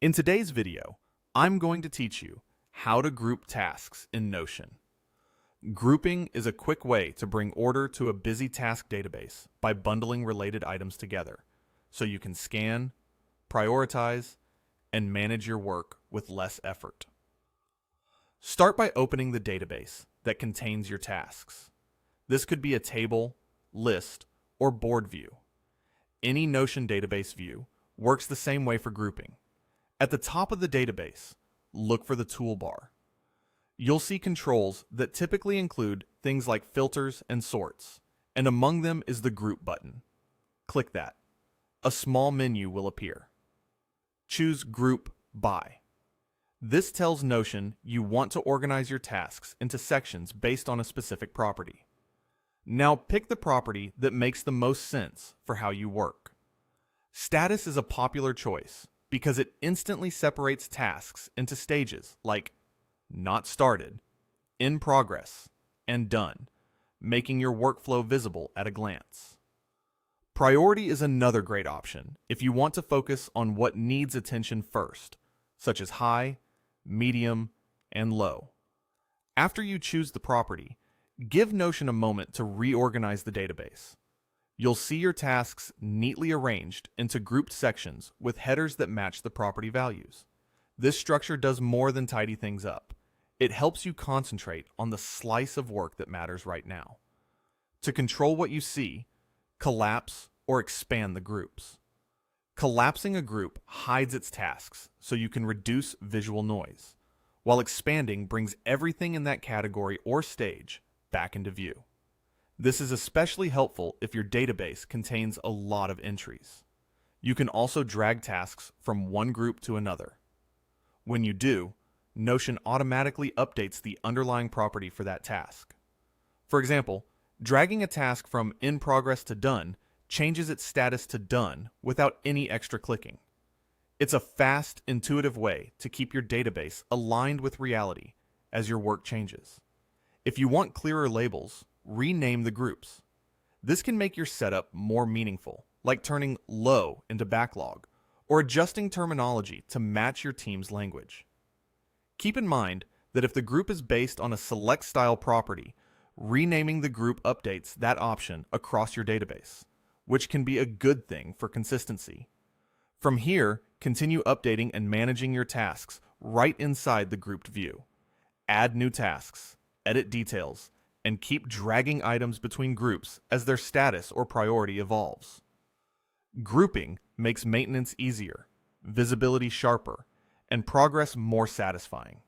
In today's video, I'm going to teach you how to group tasks in Notion. Grouping is a quick way to bring order to a busy task database by bundling related items together, so you can scan, prioritize, and manage your work with less effort. Start by opening the database that contains your tasks. This could be a table, list, or board view. Any Notion database view works the same way for grouping. At the top of the database, look for the toolbar. You'll see controls that typically include things like filters and sorts, and among them is the Group button. Click that. A small menu will appear. Choose Group By. This tells Notion you want to organize your tasks into sections based on a specific property. Now pick the property that makes the most sense for how you work. Status is a popular choice because it instantly separates tasks into stages like Not Started, In Progress, and Done, making your workflow visible at a glance. Priority is another great option if you want to focus on what needs attention first, such as high, medium, and low. After you choose the property, give Notion a moment to reorganize the database. You'll see your tasks neatly arranged into grouped sections with headers that match the property values. This structure does more than tidy things up. It helps you concentrate on the slice of work that matters right now. To control what you see, collapse or expand the groups. Collapsing a group hides its tasks so you can reduce visual noise, while expanding brings everything in that category or stage back into view. This is especially helpful if your database contains a lot of entries. You can also drag tasks from one group to another. When you do, Notion automatically updates the underlying property for that task. For example, dragging a task from In Progress to Done changes its status to Done without any extra clicking. It's a fast, intuitive way to keep your database aligned with reality as your work changes. If you want clearer labels, rename the groups. This can make your setup more meaningful, like turning low into backlog, or adjusting terminology to match your team's language. Keep in mind that if the group is based on a select style property, renaming the group updates that option across your database, which can be a good thing for consistency. From here, continue updating and managing your tasks right inside the grouped view. Add new tasks, edit details, and keep dragging items between groups as their status or priority evolves. Grouping makes maintenance easier, visibility sharper, and progress more satisfying.